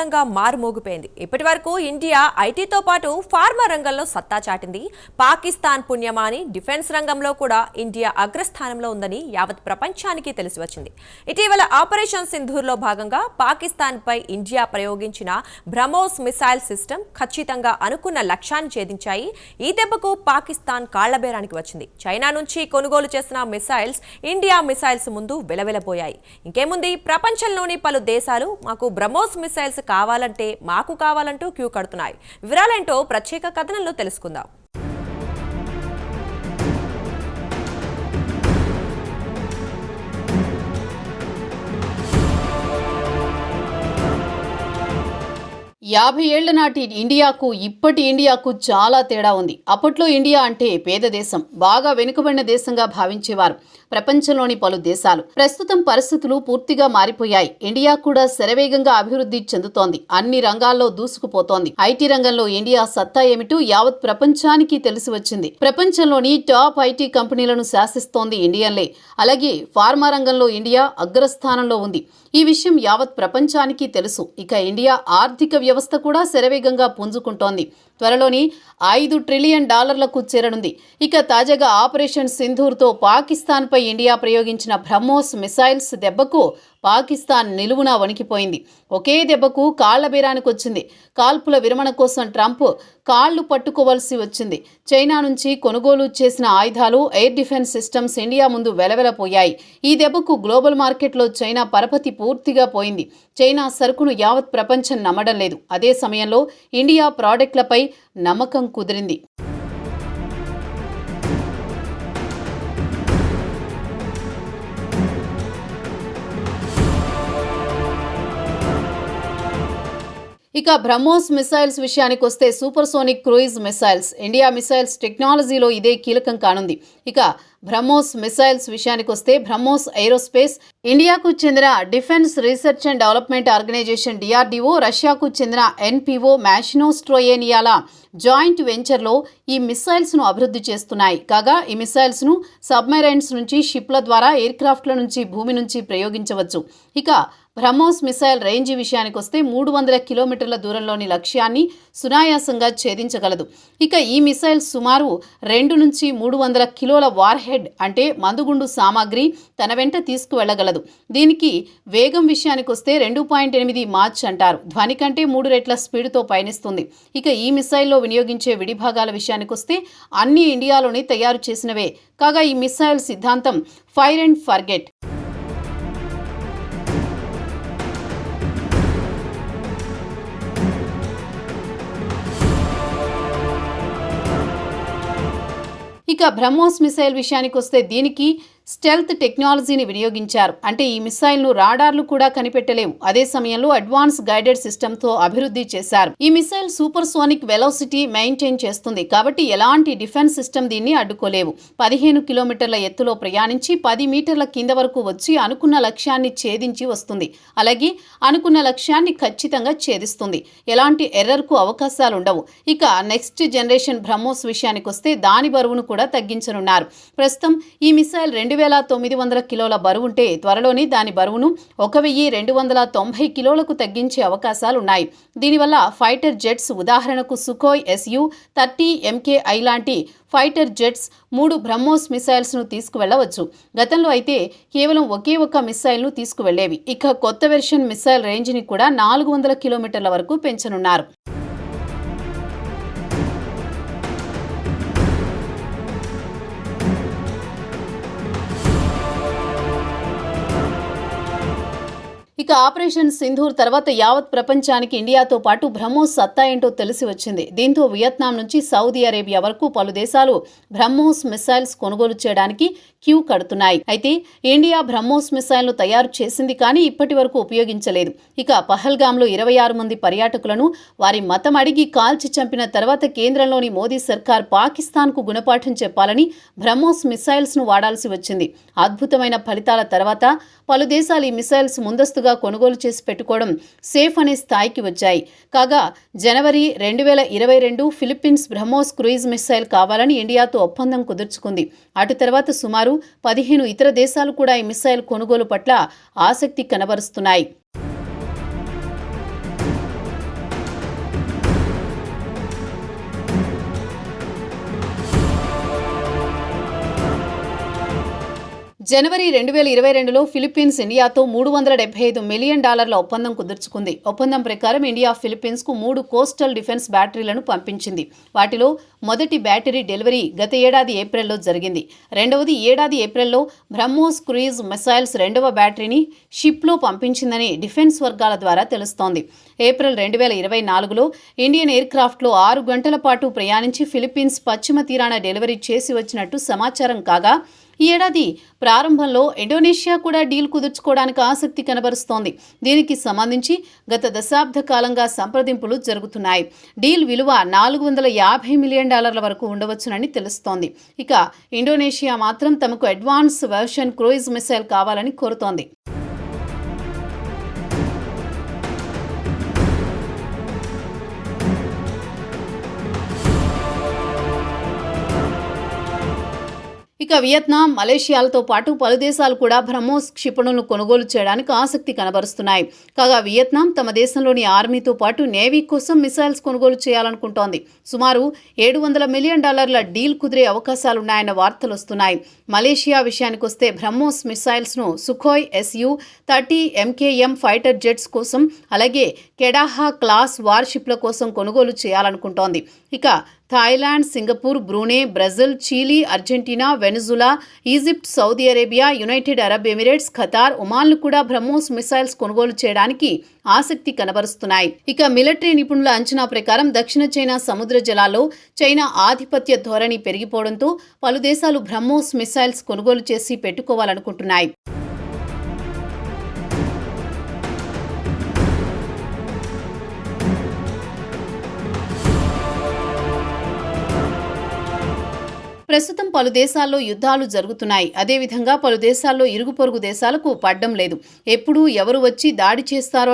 మొత్తంగా మారుమోగిపోయింది. ఇప్పటి వరకు ఇండియా ఐటీతో పాటు ఫార్మా రంగంలో సత్తా చాటింది. పాకిస్తాన్ పుణ్యమాని డిఫెన్స్ రంగంలో కూడా ఇండియా అగ్రస్థానంలో ఉందని యావత్ ప్రపంచానికి తెలిసి వచ్చింది. ఇటీవల ఆపరేషన్ సింధూర్లో భాగంగా పాకిస్తాన్పై ఇండియా ప్రయోగించిన బ్రహ్మోస్ మిసైల్ సిస్టమ్ ఖచ్చితంగా అనుకున్న లక్ష్యాన్ని ఛేదించాయి. ఈ దెబ్బకు పాకిస్తాన్ కాళ్లబేరానికి వచ్చింది. చైనా నుంచి కొనుగోలు చేసిన మిసైల్స్ ఇండియా మిసైల్స్ ముందు వెలవెలబోయాయి. ఇంకేముంది, ప్రపంచంలోని పలు దేశాలు మాకు బ్రహ్మోస్ మిసైల్స్ మాకు కావాలంటూ క్యూ కడుతున్నాయి. వివరాలేంటో ప్రత్యేక కథనంలో తెలుసుకుందాం. యాభై ఏళ్ల నాటి ఇండియాకు ఇప్పటి ఇండియాకు చాలా తేడా ఉంది. అప్పట్లో ఇండియా అంటే పేద దేశం, బాగా వెనుకబడిన దేశంగా భావించేవారు ప్రపంచంలోని పలు దేశాలు. ప్రస్తుతం పరిస్థితులు పూర్తిగా మారిపోయాయి. ఇండియా కూడా శరవేగంగా అభివృద్ధి చెందుతోంది. అన్ని రంగాల్లో దూసుకుపోతోంది. ఐటీ రంగంలో ఇండియా సత్తా ఏమిటో యావత్ ప్రపంచానికి తెలిసి వచ్చింది. ప్రపంచంలోని టాప్ ఐటీ కంపెనీలను శాసిస్తోంది ఇండియన్లే. అలాగే ఫార్మా రంగంలో ఇండియా అగ్రస్థానంలో ఉంది. ఈ విషయం యావత్ ప్రపంచానికి తెలుసు. ఇక ఇండియా ఆర్థిక వ్యవస్థ కూడా శరవేగంగా పుంజుకుంటోంది. త్వరలోని $5 ట్రిలియన్ చేరనుంది. ఇక తాజాగా ఆపరేషన్ సింధూర్తో పాకిస్తాన్పై ఇండియా ప్రయోగించిన బ్రహ్మోస్ మిసైల్స్ దెబ్బకు పాకిస్తాన్ నిలువునా వణికిపోయింది. ఒకే దెబ్బకు కాళ్లబేరానికి వచ్చింది. కాల్పుల విరమణ కోసం ట్రంప్ కాళ్లు పట్టుకోవాల్సి వచ్చింది. చైనా నుంచి కొనుగోలు చేసిన ఆయుధాలు, ఎయిర్ డిఫెన్స్ సిస్టమ్స్ ఇండియా ముందు వెలవెలపోయాయి. ఈ దెబ్బకు గ్లోబల్ మార్కెట్లో చైనా పరపతి పూర్తిగా పోయింది. చైనా సరుకును యావత్ ప్రపంచం నమ్మడం లేదు. అదే సమయంలో ఇండియా ప్రాడక్ట్లపై నమ్మకం కుదిరింది. ఇక బ్రహ్మోస్ మిసైల్స్ విషయానికి వస్తే supersonic cruise missiles India missiles టెక్నాలజీలో ఇదే కీలకం కానుంది. ఇక బ్రహ్మోస్ మిసైల్స్ విషయానికి వస్తే బ్రహ్మోస్ ఏరోస్పేస్ ఇండియాకు చెందిన defence research and development organisation DRDO, రష్యాకు చెందిన NPO మ్యాషినోస్ట్రోయేనియాల జాయింట్ వెంచర్లో ఈ మిసైల్స్ ను అభివృద్ధి చేస్తున్నాయి. కాగా ఈ మిసైల్స్ ను సబ్మెరైన్స్ నుంచి, షిప్ల ద్వారా, ఎయిర్ క్రాఫ్ట్ల నుంచి, భూమి నుంచి ప్రయోగించవచ్చు. ఇక బ్రహ్మోస్ మిసైల్ రేంజ్ విషయానికి వస్తే 300 కిలోమీటర్ల దూరంలోని లక్ష్యాన్ని సునాయాసంగా ఛేదించగలదు. ఇక ఈ మిసైల్ సుమారు 2 నుంచి 300 కిలోల వార్ హెడ్ అంటే మందుగుండు సామాగ్రి తన వెంట తీసుకువెళ్లగలదు. దీనికి వేగం విషయానికి వస్తే 2.8 మాచ్ అంటారు. ధ్వని కంటే 3 రెట్ల స్పీడ్తో పయనిస్తుంది. ఇక ఈ మిసైల్లో వినియోగించే విడిభాగాల విషయానికి వస్తే అన్ని ఇండియాలోనే తయారు చేసినవే. కాగా ఈ మిసైల్ సిద్ధాంతం ఫైర్ అండ్ ఫర్గెట్. ఇక బ్రహ్మోస్ మిసైల్ విషయానికి వస్తే దీనికి స్టెల్త్ టెక్నాలజీని వినియోగించారు. అంటే ఈ మిసైల్ను రాడార్లు కూడా కనిపెట్టలేవు. అదే సమయంలో అడ్వాన్స్ గైడెడ్ సిస్టమ్తో అభివృద్ధి చేశారు. ఈ missile super sonic velocity maintain చేస్తుంది. కాబట్టి ఎలాంటి డిఫెన్స్ సిస్టమ్ దీన్ని అడ్డుకోలేవు. 15 కిలోమీటర్ల ఎత్తులో ప్రయాణించి 10 మీటర్ల కింద వరకు వచ్చి అనుకున్న లక్ష్యాన్ని ఛేదించి వస్తుంది. అలాగే అనుకున్న లక్ష్యాన్ని ఖచ్చితంగా ఛేదిస్తుంది. ఎలాంటి ఎర్రర్కు అవకాశాలుండవు. ఇక నెక్స్ట్ జనరేషన్ బ్రహ్మోస్ విషయానికి వస్తే దాని బరువును కూడా తగ్గించనున్నారు. ప్రస్తుతం ఈ మిసైల్ 2900 కిలోల బరువుంటే త్వరలోనే దాని బరువును 1290 కిలోలకు తగ్గించే అవకాశాలున్నాయి. దీనివల్ల ఫైటర్ జెట్స్, ఉదాహరణకు సుఖోయ్ Su-30 MKI లాంటి ఫైటర్ జెట్స్ 3 బ్రహ్మోస్ మిసైల్స్ను తీసుకువెళ్లవచ్చు. గతంలో అయితే కేవలం ఒకే ఒక మిసైల్ను తీసుకువెళ్లేవి. ఇక కొత్త వెర్షన్ మిసైల్ రేంజ్ని కూడా 400 కిలోమీటర్ల వరకు పెంచనున్నారు. ఇక ఆపరేషన్ సింధూర్ తర్వాత యావత్ ప్రపంచానికి ఇండియాతో పాటు బ్రహ్మోస్ సత్తా ఏంటో తెలిసి వచ్చింది. దీంతో వియత్నాం నుంచి సౌదీ అరేబియా వరకు పలు దేశాలు బ్రహ్మోస్ మిసైల్స్ కొనుగోలు చేయడానికి క్యూ కడుతున్నాయి. అయితే ఇండియా బ్రహ్మోస్ మిసైల్ను తయారు చేసింది కానీ ఇప్పటి వరకు ఉపయోగించలేదు. ఇక పహల్గామ్లో 26 మంది పర్యాటకులను వారి మతం అడిగి కాల్చి చంపిన తర్వాత కేంద్రంలోని మోదీ సర్కార్ పాకిస్తాన్కు గుణపాఠం చెప్పాలని బ్రహ్మోస్ మిసైల్స్ను వాడాల్సి వచ్చింది. అద్భుతమైన ఫలితాల తర్వాత పలు దేశాలు ఈ మిసైల్స్ ముందస్తుగా కొనుగోలు చేసి పెట్టుకోవడం సేఫ్ అనే స్థాయికి వచ్చాయి. కాగా జనవరి 2022 ఫిలిప్పీన్స్ బ్రహ్మోస్ క్రూయిజ్ మిసైల్ కావాలని ఇండియాతో ఒప్పందం కుదుర్చుకుంది. అటు తర్వాత సుమారు 15 ఇతర దేశాలు కూడా ఈ మిసైల్ కొనుగోలు పట్ల ఆసక్తి కనబరుస్తున్నాయి. జనవరి 2022లో ఫిలిప్పీన్స్ ఇండియాతో $375 మిలియన్ ఒప్పందం కుదుర్చుకుంది. ఒప్పందం ప్రకారం ఇండియా ఫిలిప్పీన్స్కు 3 కోస్టల్ డిఫెన్స్ బ్యాటరీలను పంపించింది. వాటిలో మొదటి బ్యాటరీ డెలివరీ గత ఏడాది ఏప్రిల్లో జరిగింది. రెండవది ఈ ఏడాది ఏప్రిల్లో బ్రహ్మోస్ క్రూయిజ్ మిసైల్స్ రెండవ బ్యాటరీని షిప్లో పంపించిందని డిఫెన్స్ వర్గాల ద్వారా తెలుస్తోంది. ఏప్రిల్ 2024లో ఇండియన్ ఎయిర్ క్రాఫ్ట్లో 6 గంటల పాటు ప్రయాణించి ఫిలిప్పీన్స్ పశ్చిమ తీరాన డెలివరీ చేసి వచ్చినట్టు సమాచారం కాగా, ఈ ఏడాది ప్రారంభంలో ఇండోనేషియా కూడా డీల్ కుదుర్చుకోవడానికి ఆసక్తి కనబరుస్తోంది. దీనికి సంబంధించి గత దశాబ్ద కాలంగా సంప్రదింపులు జరుగుతున్నాయి. డీల్ విలువ $450 మిలియన్ వరకు ఉండవచ్చునని తెలుస్తోంది. ఇక ఇండోనేషియా మాత్రం తమకు అడ్వాన్స్ వెర్షన్ క్రూయిజ్ మిసైల్ కావాలని కోరుతోంది. ఇక వియత్నాం, మలేషియాలతో పాటు పలు దేశాలు కూడా బ్రహ్మోస్ క్షిపణులను కొనుగోలు చేయడానికి ఆసక్తి కనబరుస్తున్నాయి. కాగా వియత్నాం తమ దేశంలోని ఆర్మీతో పాటు నేవీ కోసం మిసైల్స్ కొనుగోలు చేయాలనుకుంటోంది. సుమారు $700 మిలియన్ డీల్ కుదిరే అవకాశాలున్నాయన్న వార్తలు వస్తున్నాయి. మలేషియా విషయానికొస్తే బ్రహ్మోస్ మిసైల్స్ను Sukhoi Su-30 MKM fighter jets కోసం, అలాగే కెడాహా క్లాస్ వార్షిప్ల కోసం కొనుగోలు చేయాలనుకుంటోంది. ఇక Thailand, Singapore, Brunei, Brazil, Chile, Argentina, Venezuela, Egypt, Saudi Arabia, United Arab Emirates, Qatar, ఒమాన్లు కూడా బ్రహ్మోస్ మిసైల్స్ కొనుగోలు చేయడానికి ఆసక్తి కనబరుస్తున్నాయి. ఇక మిలిటరీ నిపుణుల అంచనా ప్రకారం దక్షిణ చైనా సముద్ర జలాల్లో చైనా ఆధిపత్య ధోరణి పెరిగిపోవడంతో పలు దేశాలు బ్రహ్మోస్ మిసైల్స్ కొనుగోలు చేసి పెట్టుకోవాలనుకుంటున్నాయి. ప్రస్తుతం పలు దేశాల్లో యుద్ధాలు జరుగుతున్నాయి. అదేవిధంగా పలు దేశాల్లో ఇరుగు పొరుగు దేశాలకు పడ్డం లేదు. ఎప్పుడు ఎవరు వచ్చి దాడి చేస్తారో